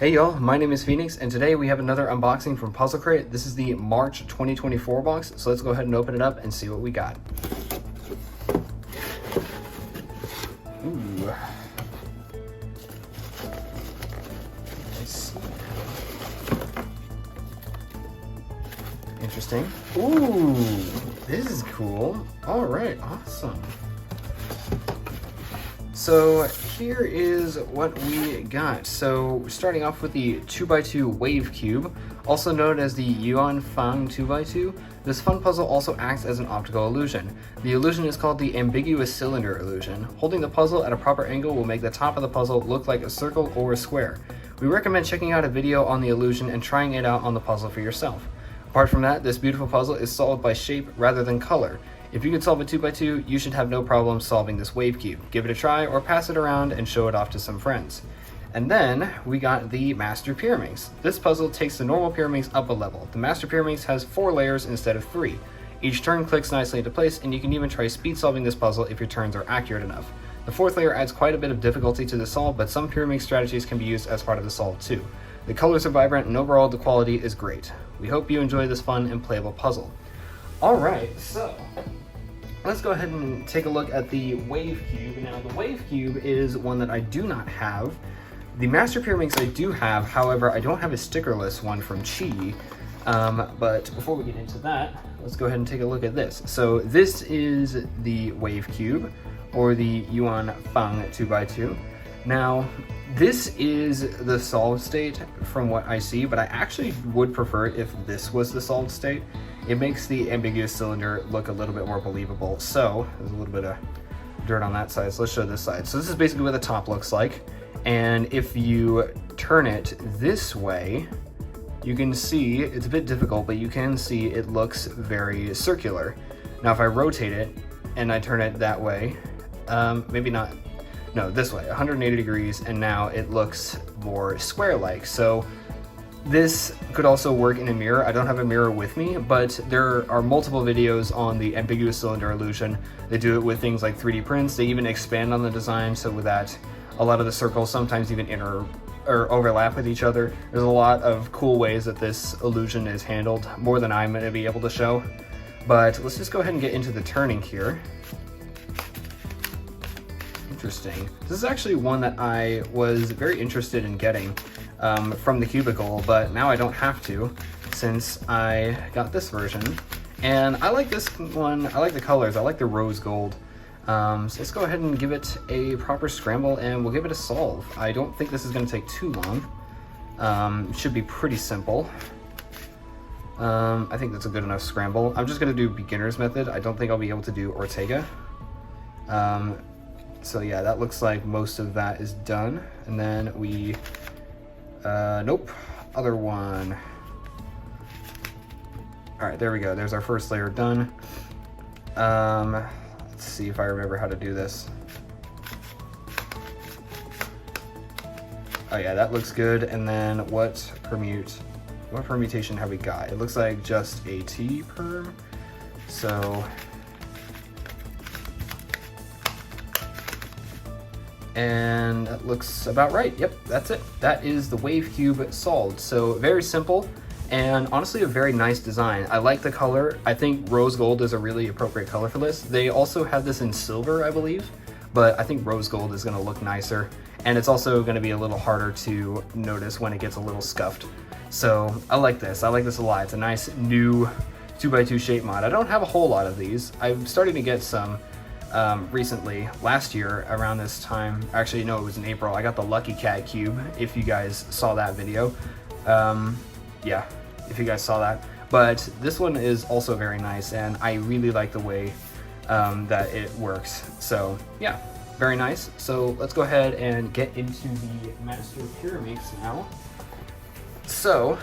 Hey y'all, my name is Phoenix, and today we have another unboxing from Puzzlcrate. This is the March 2024 box, so let's go ahead and open it up and see what we got. Ooh. Nice. Interesting. Ooh, this is cool. All right, awesome. So here is what we got. So starting off with the 2x2 wave cube, also known as the Yuan Fang 2x2. This fun puzzle also acts as an optical illusion. The illusion is called the ambiguous cylinder illusion. Holding the puzzle at a proper angle will make the top of the puzzle look like a circle or a square. We recommend checking out a video on the illusion and trying it out on the puzzle for yourself. Apart from that, this beautiful puzzle is solved by shape rather than color. If you could solve a 2x2, you should have no problem solving this wave cube. Give it a try or pass it around and show it off to some friends. And then we got the Master Pyramix. This puzzle takes the normal Pyramix up a level. The Master Pyramix has 4 layers instead of 3. Each turn clicks nicely into place, and you can even try speed solving this puzzle if your turns are accurate enough. The 4th layer adds quite a bit of difficulty to the solve, but some Pyramix strategies can be used as part of the solve too. The colors are vibrant and overall the quality is great. We hope you enjoy this fun and playable puzzle. Alright, so let's go ahead and take a look at the wave cube. Now the wave cube is one that I do not have. The Master Pyramix I do have, however I don't have a stickerless one from Chi. But before we get into that, let's go ahead and take a look at this. So this is the wave cube, or the Yuan Fang 2x2. Now this is the solved state from what I see, but I actually would prefer it if this was the solved state. It makes the ambiguous cylinder look a little bit more believable. So there's a little bit of dirt on that side, so let's show this side. So this is basically what the top looks like, and if you turn it this way, you can see, it's a bit difficult, but you can see it looks very circular. Now if I rotate it and I turn it that way, maybe not, no, this way, 180 degrees, and now it looks more square-like. So this could also work in a mirror. I don't have a mirror with me, but there are multiple videos on the ambiguous cylinder illusion. They do it with things like 3D prints. They even expand on the design so that a lot of the circles sometimes even overlap with each other. There's a lot of cool ways that this illusion is handled, more than I'm going to be able to show. But let's just go ahead and get into the turning here. Interesting. This is actually one that I was very interested in getting from the cubicle, but now I don't have to since I got this version. And I like this one. I like the colors. I like the rose gold. So let's go ahead and give it a proper scramble and we'll give it a solve. I don't think this is going to take too long. It should be pretty simple. I think that's a good enough scramble. I'm just going to do beginner's method. I don't think I'll be able to do Ortega. So yeah, that looks like most of that is done. And then we, nope, other one. All right, there we go. There's our first layer done. Let's see if I remember how to do this. Oh yeah, that looks good. And then what permutation have we got? It looks like just a T perm. So, and that looks about right. Yep, that's it. That is the wave cube solved. So very simple and honestly a very nice design. I like the color. I think rose gold is a really appropriate color for this. They also have this in silver, I believe, but I think rose gold is going to look nicer, and it's also going to be a little harder to notice when it gets a little scuffed. So I like this. I like this a lot. It's a nice new 2x2 shape mod. I don't have a whole lot of these. I'm starting to get some recently. Last year around this time, actually no, it was in April, I got the Lucky Cat cube, if you guys saw that video. Yeah, if you guys saw that. But this one is also very nice, and I really like the way that it works. So yeah, very nice. So let's go ahead and get into the Master Pyramix now. So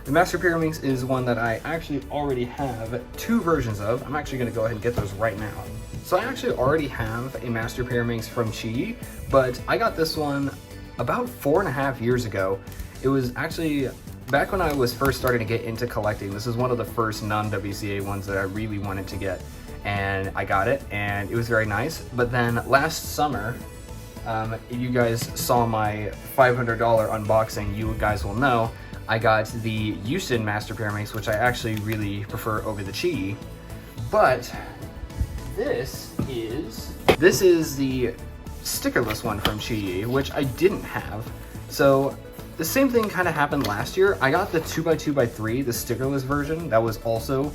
the Master Pyramix is one that I actually already have 2 versions of. I'm actually going to go ahead and get those right now. So I actually already have a Master Pyramix from Chi, but I got this one about 4.5 years ago. It was actually back when I was first starting to get into collecting. This is one of the first non-WCA ones that I really wanted to get, and I got it, and it was very nice. But then last summer, If you guys saw my $500 unboxing, you guys will know I got the Yushin Master Pyramix, which I actually really prefer over the Chi. But this is the stickerless one from Chi, which I didn't have. So the same thing kind of happened last year. I got the 2x2x3, the stickerless version. That was also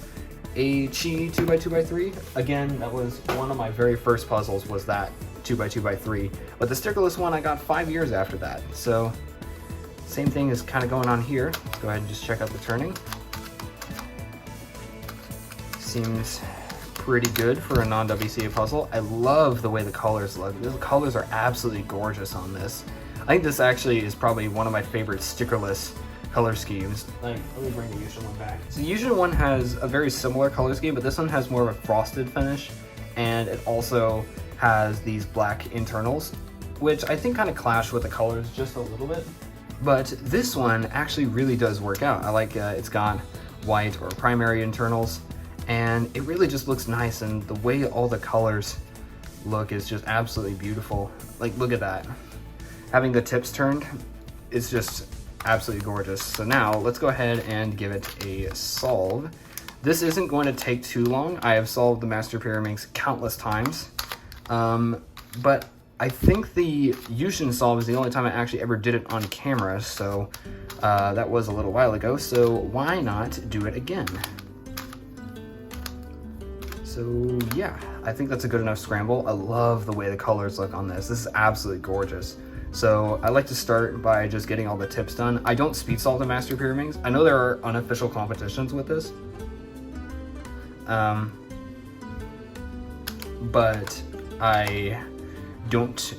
a Chi 2x2x3. Again, that was one of my very first puzzles, was that 2x2x3. But the stickerless one I got 5 years after that. So same thing is kind of going on here. Let's go ahead and just check out the turning. Seems pretty good for a non-WCA puzzle. I love the way the colors look. The colors are absolutely gorgeous on this. I think this actually is probably one of my favorite stickerless color schemes. Let me bring the Yushin one back. So the Yushin one has a very similar color scheme, but this one has more of a frosted finish, and it also has these black internals, which I think kind of clash with the colors just a little bit. But this one actually really does work out. I like it's got white or primary internals, and it really just looks nice, and the way all the colors look is just absolutely beautiful. Like, look at that. Having the tips turned is just absolutely gorgeous. So now let's go ahead and give it a solve. This isn't going to take too long. I have solved the Master Pyramix countless times, but I think the Yushin solve is the only time I actually ever did it on camera, so that was a little while ago, so why not do it again? So yeah, I think that's a good enough scramble. I love the way the colors look on this. This is absolutely gorgeous. So I like to start by just getting all the tips done. I don't speed solve the Master Pyramix. I know there are unofficial competitions with this, but I don't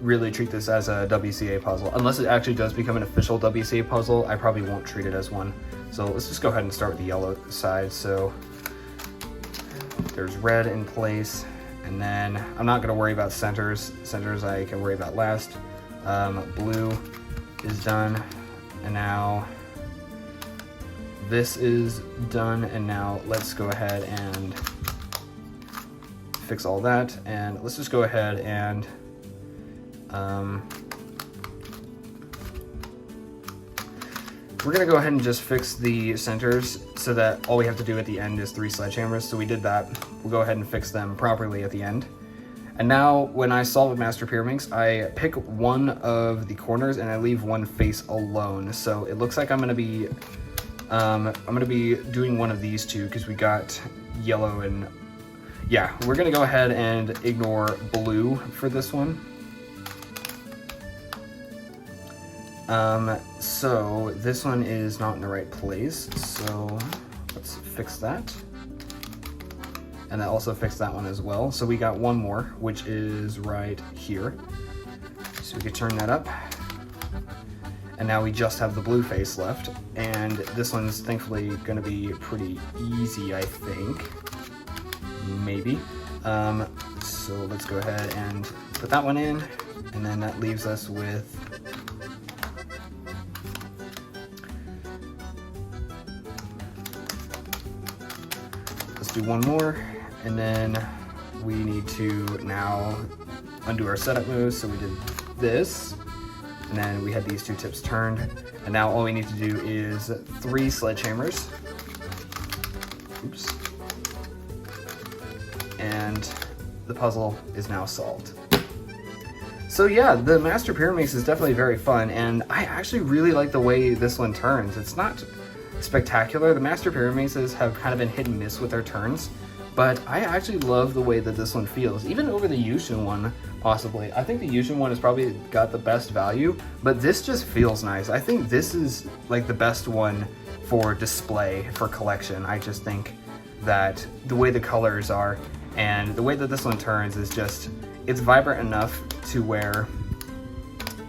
really treat this as a WCA puzzle. Unless it actually does become an official WCA puzzle, I probably won't treat it as one. So let's just go ahead and start with the yellow side. So there's red in place, and then I'm not gonna worry about centers. Centers I can worry about last. Blue is done, and now this is done, and now let's go ahead and fix all that, and let's just go ahead and we're gonna go ahead and just fix the centers so that all we have to do at the end is 3 sledgehammers. So we did that. We'll go ahead and fix them properly at the end. And now when I solve a Master Pyramix, I pick one of the corners and I leave one face alone. So it looks like I'm gonna be doing one of these two because we got yellow, and yeah, we're gonna go ahead and ignore blue for this one. So this one is not in the right place, so let's fix that. And that also fixed that one as well. So we got one more, which is right here. So we could turn that up. And now we just have the blue face left. And this one's thankfully gonna be pretty easy, I think. Maybe. So let's go ahead and put that one in. And then that leaves us with do one more, and then we need to now undo our setup moves. So we did this, and then we had these 2 tips turned, and now all we need to do is 3 sledgehammers. Oops. And the puzzle is now solved. So yeah, the Master Pyramix is definitely very fun, and I actually really like the way this one turns. It's not spectacular. The Master Pyramixes have kind of been hit and miss with their turns, but I actually love the way that this one feels, even over the Yushin one, possibly. I think the Yushin one has probably got the best value, but this just feels nice. I think this is like the best one for display, for collection. I just think that the way the colors are and the way that this one turns is just, it's vibrant enough to where,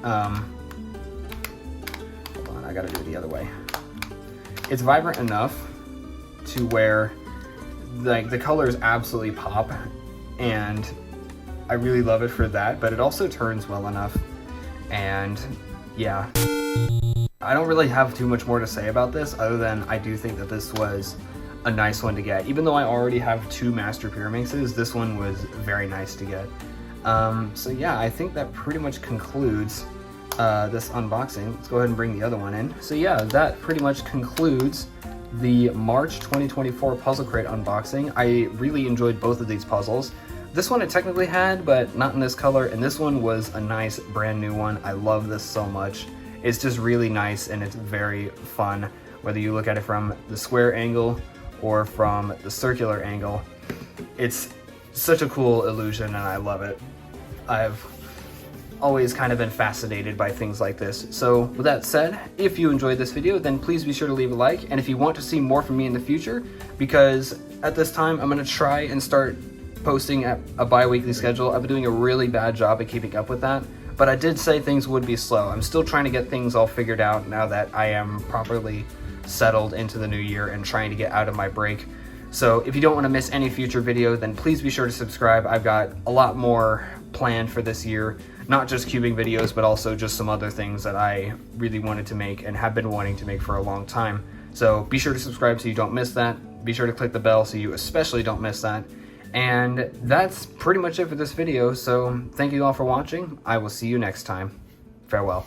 hold on, I gotta do it the other way. It's vibrant enough to where like the colors absolutely pop, and I really love it for that, but it also turns well enough. And yeah, I don't really have too much more to say about this other than I do think that this was a nice one to get. Even though I already have 2 Master Pyramixes, this one was very nice to get. So yeah, I think that pretty much concludes this unboxing. Let's go ahead and bring the other one in. So yeah, that pretty much concludes the March 2024 Puzzlcrate unboxing. I really enjoyed both of these puzzles. This one I technically had, but not in this color, and this one was a nice brand new one. I love this so much. It's just really nice and it's very fun, whether you look at it from the square angle or from the circular angle. It's such a cool illusion and I love it. I've always kind of been fascinated by things like this. So with that said, if you enjoyed this video, then please be sure to leave a like. And if you want to see more from me in the future, because at this time I'm gonna try and start posting at a bi-weekly schedule. I've been doing a really bad job at keeping up with that, but I did say things would be slow. I'm still trying to get things all figured out now that I am properly settled into the new year and trying to get out of my break. So if you don't want to miss any future video, then please be sure to subscribe. I've got a lot more planned for this year, not just cubing videos, but also just some other things that I really wanted to make and have been wanting to make for a long time. So be sure to subscribe so you don't miss that. Be sure to click the bell so you especially don't miss that. And that's pretty much it for this video. So thank you all for watching. I will see you next time. Farewell.